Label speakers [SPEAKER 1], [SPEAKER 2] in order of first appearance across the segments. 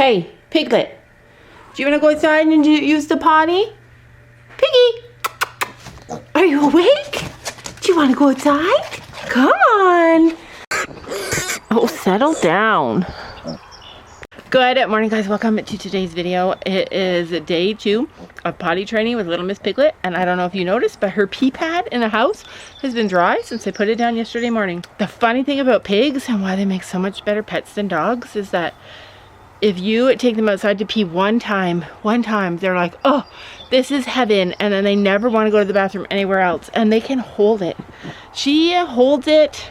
[SPEAKER 1] Hey, Piglet. Do you want to go outside and use the potty? Piggy! Are you awake? Do you want to go outside? Come on. Oh, settle down. Good morning, guys. Welcome to today's video. It is day 2 of potty training with little Miss Piglet. And I don't know if you noticed, but her pee pad in the house has been dry since I put it down yesterday morning. The funny thing about pigs and why they make so much better pets than dogs is that if you take them outside to pee one time, they're like, oh, this is heaven. And then they never want to go to the bathroom anywhere else. And they can hold it. She holds it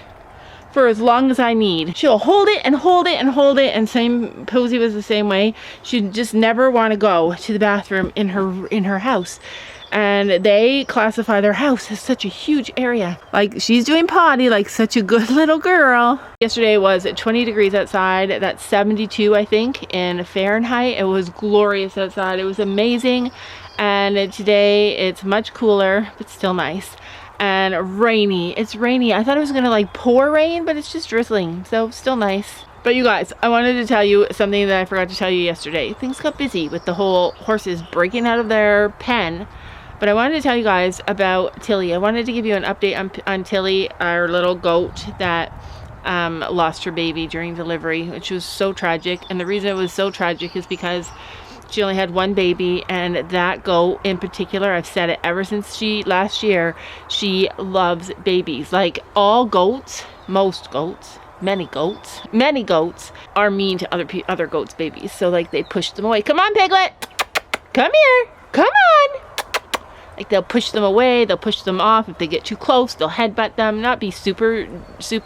[SPEAKER 1] for as long as I need. She'll hold it and hold it and hold it, and same Posey was the same way. She'd just never want to go to the bathroom in her house. And they classify their house as such a huge area. Like, she's doing potty like such a good little girl. Yesterday was 20 degrees outside. That's 72, I think, in Fahrenheit. It was glorious outside. It was amazing. And today it's much cooler, but still nice. And rainy. It's rainy. I thought it was gonna like pour rain, but it's just drizzling, so still nice. But you guys, I wanted to tell you something that I forgot to tell you yesterday. Things got busy with the whole horses breaking out of their pen, but I wanted to tell you guys about Tilly. I wanted to give you an update on Tilly, our little goat that lost her baby during delivery, which was so tragic. And the reason it was so tragic is because she only had one baby, and that goat in particular, I've said it ever since last year, she loves babies. Like all goats, most goats, many goats are mean to other goats' babies. So like they push them away. Come on, Piglet, come here, come on. Like they'll push them away, they'll push them off. If they get too close, they'll headbutt them. Not be super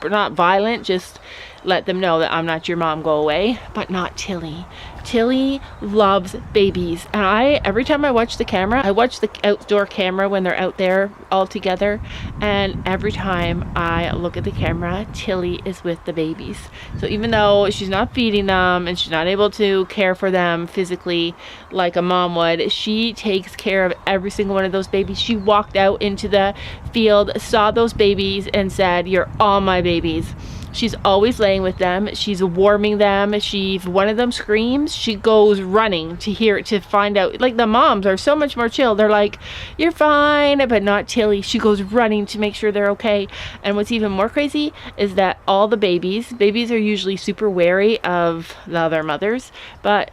[SPEAKER 1] not violent, just let them know that I'm not your mom, go away. But not Tilly. Tilly loves babies. And every time I watch the camera, I watch the outdoor camera when they're out there all together. And every time I look at the camera, Tilly is with the babies. So even though she's not feeding them and she's not able to care for them physically like a mom would, she takes care of every single one of those babies. She walked out into the field, saw those babies, and said, "You're all my babies." She's always laying with them. She's warming them. If one of them screams, she goes running to hear it, to find out. Like the moms are so much more chill. They're like, "You're fine," but not Tilly. She goes running to make sure they're okay. And what's even more crazy is that all the babies are usually super wary of the other mothers, but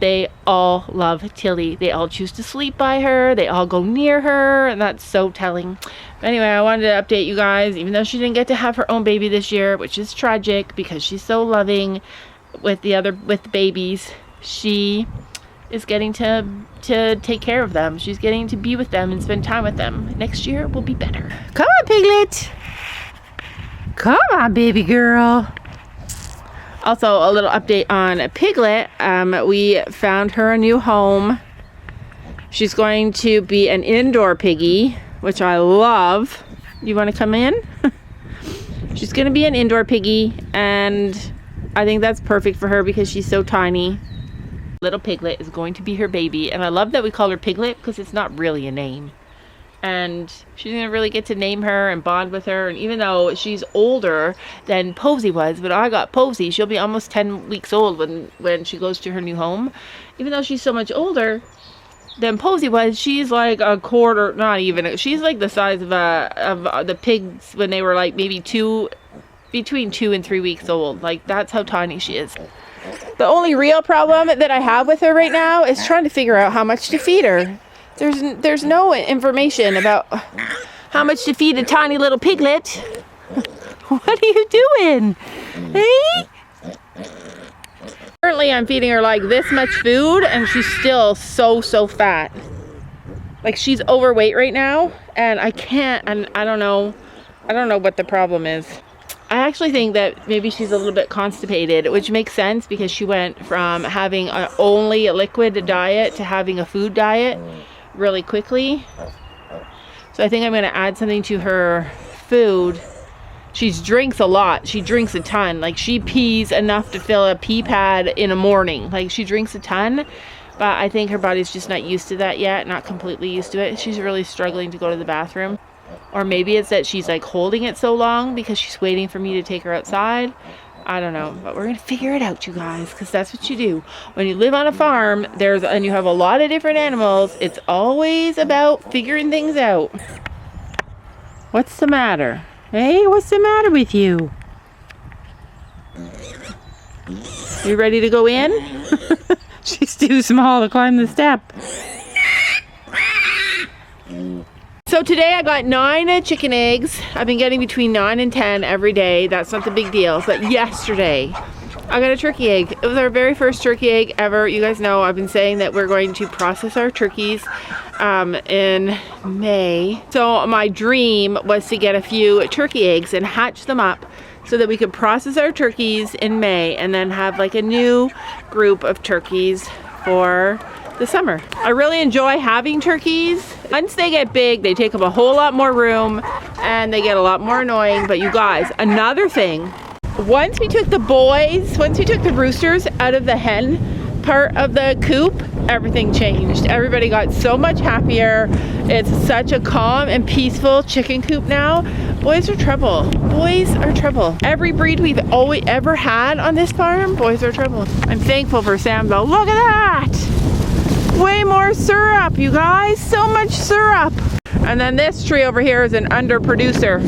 [SPEAKER 1] they all love Tilly. They all choose to sleep by her. They all go near her, and that's so telling. But anyway, I wanted to update you guys, even though she didn't get to have her own baby this year, which is tragic because she's so loving with the babies. She is getting to take care of them. She's getting to be with them and spend time with them. Next year will be better. Come on, Piglet. Come on, baby girl. Also, a little update on Piglet. We found her a new home. She's going to be an indoor piggy, which I love. You want to come in? She's going to be an indoor piggy, and I think that's perfect for her because she's so tiny. Little Piglet is going to be her baby, and I love that we call her Piglet because it's not really a name. And she's gonna really get to name her and bond with her. And even though she's older than Posey was, when I got Posey, she'll be almost 10 weeks old when she goes to her new home. Even though she's so much older than Posey was, she's like a quarter, not even, she's like the size of the pigs when they were like maybe between 2 and 3 weeks old. Like that's how tiny she is. The only real problem that I have with her right now is trying to figure out how much to feed her. There's no information about how much to feed a tiny little piglet. What are you doing? Hey? Currently I'm feeding her like this much food and she's still so fat. Like she's overweight right now, and I don't know what the problem is. I actually think that maybe she's a little bit constipated, which makes sense because she went from having only a liquid diet to having a food diet really quickly. So I think I'm going to add something to her food. She drinks a lot. She drinks a ton. Like she pees enough to fill a pee pad in a morning. Like she drinks a ton, but I think her body's just not used to that yet. Not completely used to it. She's really struggling to go to the bathroom. Or maybe it's that she's like holding it so long because she's waiting for me to take her outside. I don't know, but we're gonna figure it out, you guys, because that's what you do. When you live on a farm, and you have a lot of different animals, it's always about figuring things out. What's the matter? Hey, what's the matter with you? You ready to go in? She's too small to climb the step. So today I got 9 chicken eggs. I've been getting between 9 and 10 every day. That's not the big deal. But yesterday I got a turkey egg. It was our very first turkey egg ever. You guys know I've been saying that we're going to process our turkeys in May. So my dream was to get a few turkey eggs and hatch them up so that we could process our turkeys in May and then have like a new group of turkeys for the summer. I really enjoy having turkeys. Once they get big, they take up a whole lot more room and they get a lot more annoying. But you guys, another thing, once we took the roosters out of the hen part of the coop, everything changed. Everybody got so much happier. It's such a calm and peaceful chicken coop now. Boys are trouble. Boys are trouble. Every breed we've ever had on this farm, boys are trouble. I'm thankful for Sam though. Look at that! Way more syrup, you guys. So much syrup. And then this tree over here is an underproducer.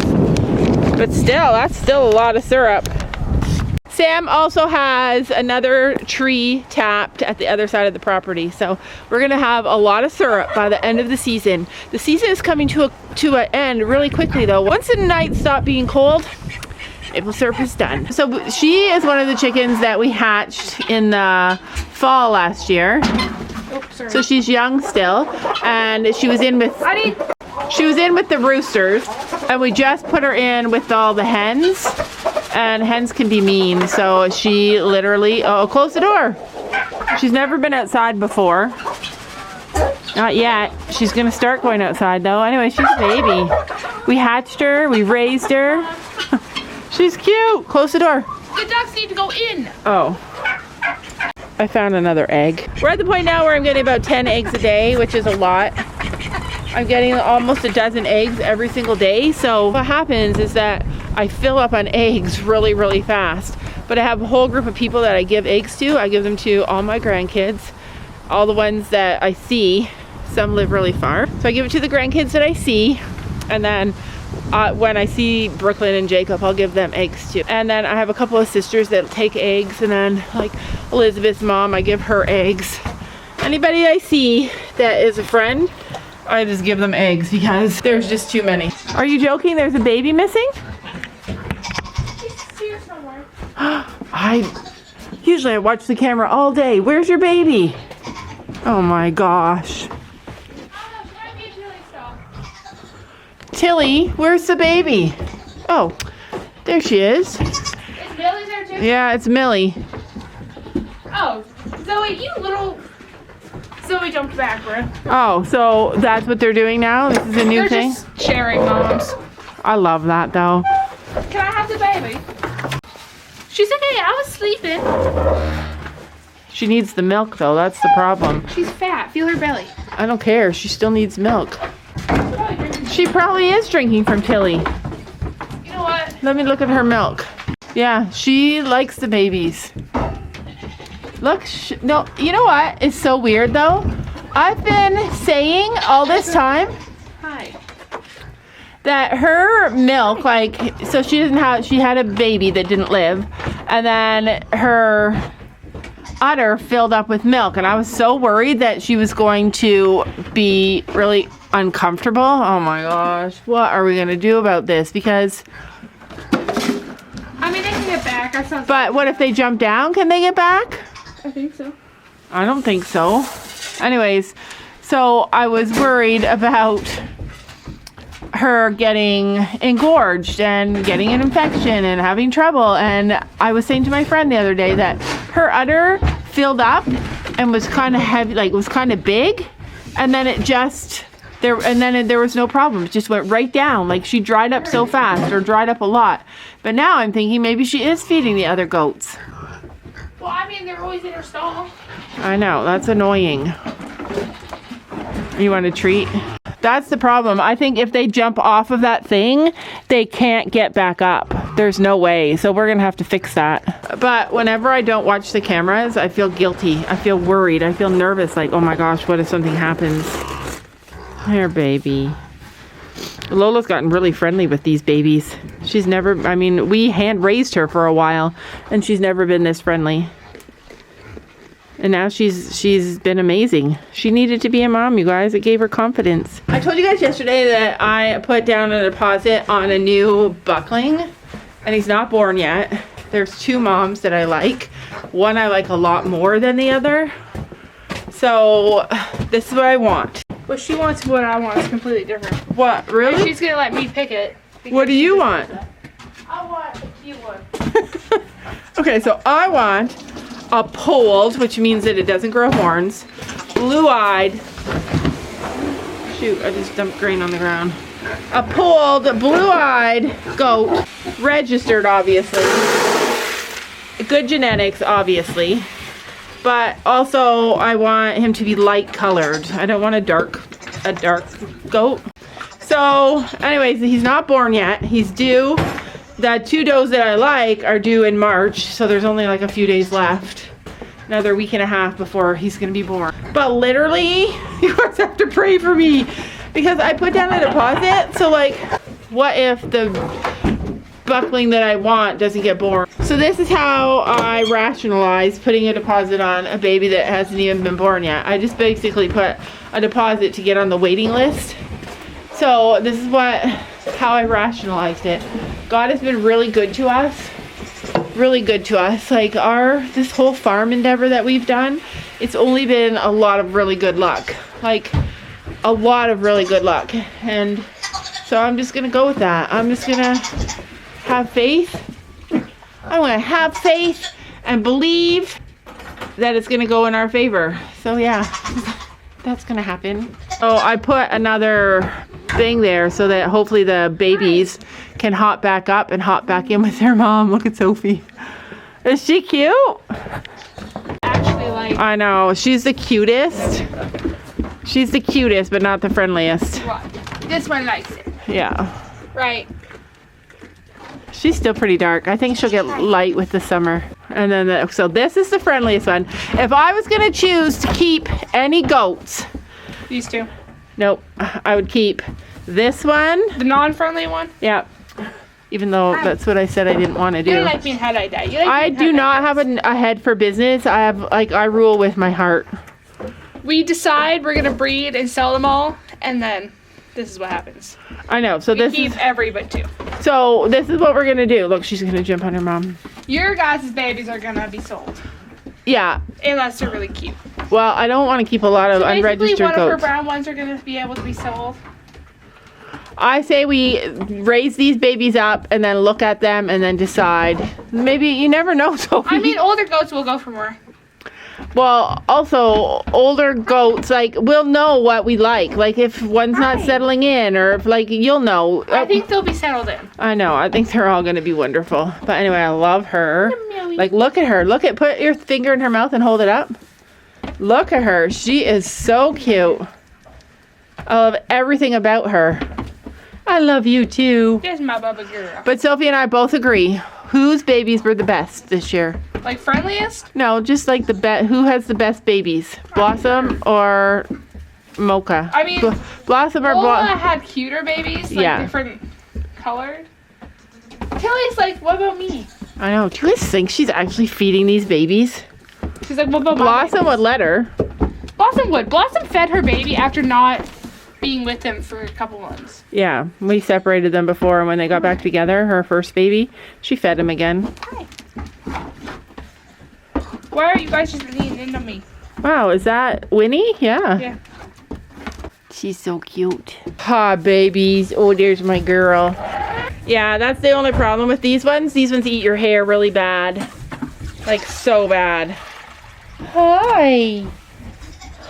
[SPEAKER 1] But still, that's still a lot of syrup. Sam also has another tree tapped at the other side of the property. So we're gonna have a lot of syrup by the end of the season. The season is coming to an end really quickly though. Once the nights stop being cold, maple syrup is done. So she is one of the chickens that we hatched in the fall last year. So she's young still, and she was in with the roosters, and we just put her in with all the hens, and hens can be mean, so she literally, close the door. She's never been outside before. Not yet. She's gonna start going outside though. Anyway, she's a baby. We hatched her, we raised her. She's cute. Close the door.
[SPEAKER 2] The ducks need to go in.
[SPEAKER 1] Oh. I found another egg. We're at the point now where I'm getting about 10 eggs a day, which is a lot. I'm getting almost a dozen eggs every single day. So what happens is that I fill up on eggs really, really fast. But I have a whole group of people that I give eggs to. I give them to all my grandkids, all the ones that I see. Some live really far. So I give it to the grandkids that I see. And then when I see Brooklyn and Jacob, I'll give them eggs too. And then I have a couple of sisters that take eggs, and then like Elizabeth's mom, I give her eggs. Anybody I see that is a friend, I just give them eggs because there's just too many. Are you joking? There's a baby missing?
[SPEAKER 2] He's here somewhere.
[SPEAKER 1] Usually I watch the camera all day. Where's your baby? Oh my gosh. Tilly, where's the baby? Oh, there she is.
[SPEAKER 2] Is Millie there too?
[SPEAKER 1] Yeah, it's Millie.
[SPEAKER 2] Oh, Zoe, you little... Zoe jumped backward.
[SPEAKER 1] Oh, so that's what they're doing now? This is a new thing?
[SPEAKER 2] They're just sharing moms.
[SPEAKER 1] I love that though.
[SPEAKER 2] Can I have the baby? She's okay, I was sleeping.
[SPEAKER 1] She needs the milk though, that's the problem.
[SPEAKER 2] She's fat, feel her belly.
[SPEAKER 1] I don't care, she still needs milk. She probably is drinking from Tilly.
[SPEAKER 2] You know what?
[SPEAKER 1] Let me look at her milk. Yeah, she likes the babies. Look, no, you know what? It's so weird though. I've been saying all this time that her milk, like, so she had a baby that didn't live, and then her udder filled up with milk, and I was so worried that she was going to be really uncomfortable. Oh my gosh, what are we gonna do about this? Because
[SPEAKER 2] I mean, they can get back.
[SPEAKER 1] But what if they jump down? Can they get back?
[SPEAKER 2] I think so.
[SPEAKER 1] I don't think so. Anyways, so I was worried about her getting engorged and getting an infection and having trouble, and I was saying to my friend the other day that her udder filled up and was kind of heavy, like it was kind of big, and then it just there was no problem. It just went right down, like she dried up so fast, or dried up a lot. But now I'm thinking maybe she is feeding the other goats.
[SPEAKER 2] Well, I mean, they're always in her stall.
[SPEAKER 1] I know, that's annoying. You want a treat? That's the problem. I think if they jump off of that thing, they can't get back up. There's no way. So we're gonna have to fix that. But whenever I don't watch the cameras, I feel guilty. I feel worried. I feel nervous. Like, oh my gosh, what if something happens? Here, baby. Lola's gotten really friendly with these babies. She's never, I mean, we hand raised her for a while and she's never been this friendly. And now she's been amazing. She needed to be a mom, you guys. It gave her confidence. I told you guys yesterday that I put down a deposit on a new buckling and he's not born yet. There's 2 moms that I like. One I like a lot more than the other. So this is what I want.
[SPEAKER 2] What she wants and what I want is completely different.
[SPEAKER 1] What, really?
[SPEAKER 2] And she's gonna let me pick it.
[SPEAKER 1] What do you want?
[SPEAKER 2] I want a cute one.
[SPEAKER 1] Okay, so I want a polled, which means that it doesn't grow horns, blue-eyed, shoot, I just dumped grain on the ground. A polled, blue-eyed goat, registered obviously, good genetics obviously, but also I want him to be light colored. I don't want a dark goat. So anyways, he's not born yet. He's due. The 2 does that I like are due in March, so there's only like a few days left. Another week and a half before he's gonna be born. But literally, you guys have to pray for me because I put down a deposit. So like, what if the buckling that I want doesn't get born? So this is how I rationalize putting a deposit on a baby that hasn't even been born yet. I just basically put a deposit to get on the waiting list. So this is how I rationalized it. God has been really good to us. Really good to us. Like this whole farm endeavor that we've done, it's only been a lot of really good luck. Like a lot of really good luck. And so I'm just gonna go with that. I'm just gonna have faith. I'm gonna have faith and believe that it's gonna go in our favor. So yeah, that's gonna happen. So I put another thing there so that hopefully the babies can hop back up and hop back in with their mom. Look at Sophie. Is she cute?
[SPEAKER 2] Actually, like,
[SPEAKER 1] I know, she's the cutest. She's the cutest, but not the friendliest.
[SPEAKER 2] what? This one likes it.
[SPEAKER 1] Yeah.
[SPEAKER 2] Right.
[SPEAKER 1] She's still pretty dark. I think she'll get light with the summer. And then, so this is the friendliest one. If I was gonna choose to keep any goats,
[SPEAKER 2] These 2.
[SPEAKER 1] nope, I would keep this one.
[SPEAKER 2] The non-friendly one?
[SPEAKER 1] Yeah. Even though that's what I said I didn't want to do.
[SPEAKER 2] You don't like being head I die. You like
[SPEAKER 1] I
[SPEAKER 2] being
[SPEAKER 1] do
[SPEAKER 2] head
[SPEAKER 1] not have a head for business. I rule with my heart.
[SPEAKER 2] We decide we're gonna breed and sell them all, and then this is what happens.
[SPEAKER 1] I know. So
[SPEAKER 2] We
[SPEAKER 1] this
[SPEAKER 2] keep
[SPEAKER 1] is
[SPEAKER 2] every but 2.
[SPEAKER 1] so this is what we're gonna do. Look, she's gonna jump on her mom.
[SPEAKER 2] Your guys' babies are gonna be sold.
[SPEAKER 1] Yeah.
[SPEAKER 2] Unless they're really cute.
[SPEAKER 1] Well, I don't want to keep a lot of
[SPEAKER 2] So basically,
[SPEAKER 1] unregistered
[SPEAKER 2] one of her
[SPEAKER 1] goats.
[SPEAKER 2] brown ones are gonna be able to be sold.
[SPEAKER 1] I say we raise these babies up and then look at them and then decide. Maybe, you never know, Sophie.
[SPEAKER 2] I mean, older goats will go for more.
[SPEAKER 1] Well, also, older goats, like, we'll know what we like. Like, if one's not
[SPEAKER 2] Right.
[SPEAKER 1] settling in or if, like, you'll know.
[SPEAKER 2] I think they'll be settled in.
[SPEAKER 1] I know. I think they're all going to be wonderful. But anyway, I love her. Like, look at her. Put your finger in her mouth and hold it up. Look at her. She is so cute. I love everything about her. I love you too.
[SPEAKER 2] There's my bubba girl.
[SPEAKER 1] But Sophie and I both agree. Whose babies were the best this year?
[SPEAKER 2] Like friendliest?
[SPEAKER 1] No, just like the best. Who has the best babies? Blossom or Mocha?
[SPEAKER 2] I mean,
[SPEAKER 1] Blossom or
[SPEAKER 2] Lola
[SPEAKER 1] Blossom?
[SPEAKER 2] had cuter babies, like
[SPEAKER 1] Yeah.
[SPEAKER 2] different colored. Kelly's like, what about me?
[SPEAKER 1] I know. Do you guys think she's actually feeding these babies?
[SPEAKER 2] She's like, what about my
[SPEAKER 1] Blossom
[SPEAKER 2] babies?
[SPEAKER 1] would let her.
[SPEAKER 2] Blossom would. Blossom fed her baby after not being with him for a couple months.
[SPEAKER 1] Yeah, we separated them before, and when they got back together, her first baby, she fed him again.
[SPEAKER 2] Hi. Why are you guys just leaning into me?
[SPEAKER 1] Wow, is that Winnie? Yeah.
[SPEAKER 2] Yeah.
[SPEAKER 1] She's so cute. Ha, babies. Oh, there's my girl. Yeah, that's the only problem with these ones. These ones eat your hair really bad. Like, so bad. Hi.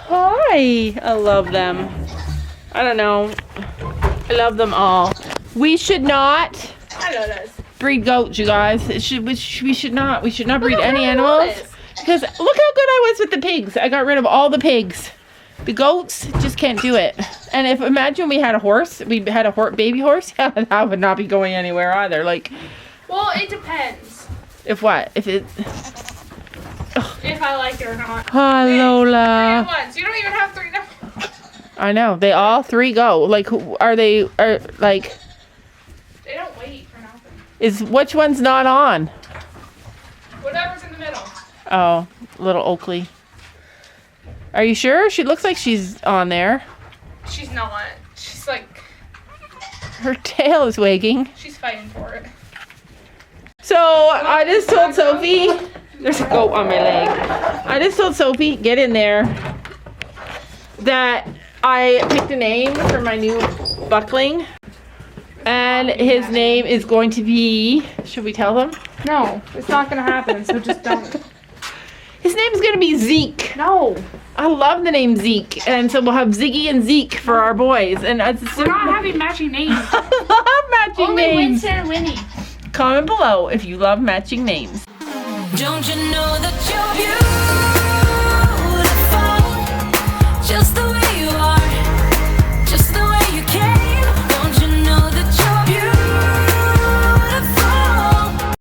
[SPEAKER 1] Hi. I love them. I don't know. I love them all. We should not
[SPEAKER 2] I know this.
[SPEAKER 1] breed goats, you guys. We should not. We should not breed
[SPEAKER 2] Look how
[SPEAKER 1] any
[SPEAKER 2] good I
[SPEAKER 1] animals.
[SPEAKER 2] was.
[SPEAKER 1] Because look how good I was with the pigs. I got rid of all the pigs. The goats just can't do it. And if imagine we had a horse, we had a baby horse, yeah, that would not be going anywhere either. Like,
[SPEAKER 2] Well, it depends
[SPEAKER 1] If what? If it...
[SPEAKER 2] if I like it or not.
[SPEAKER 1] Hi,
[SPEAKER 2] Three
[SPEAKER 1] Lola.
[SPEAKER 2] at once. You don't even have three now.
[SPEAKER 1] I know. They all three go. Like, are they, like,
[SPEAKER 2] They don't wait for nothing.
[SPEAKER 1] which one's not on?
[SPEAKER 2] Whatever's in the middle.
[SPEAKER 1] Oh, little Oakley. Are you sure? She looks like she's on there.
[SPEAKER 2] She's not. She's like,
[SPEAKER 1] Her tail is wagging.
[SPEAKER 2] she's fighting for it.
[SPEAKER 1] So I just told Sophie, there's a goat on my leg. I just told Sophie, get in there, that I picked a name for my new buckling. And his name is going to be, should we tell them?
[SPEAKER 2] No, it's not gonna happen, so just don't.
[SPEAKER 1] His name's going to be Zeke.
[SPEAKER 2] No.
[SPEAKER 1] I love the name Zeke. And so we'll have Ziggy and Zeke for our boys. And it's
[SPEAKER 2] We're not having matching names.
[SPEAKER 1] I love matching
[SPEAKER 2] Only
[SPEAKER 1] names.
[SPEAKER 2] Winston and Winnie.
[SPEAKER 1] Comment below if you love matching names.
[SPEAKER 3] Don't you know that you're beautiful, just the way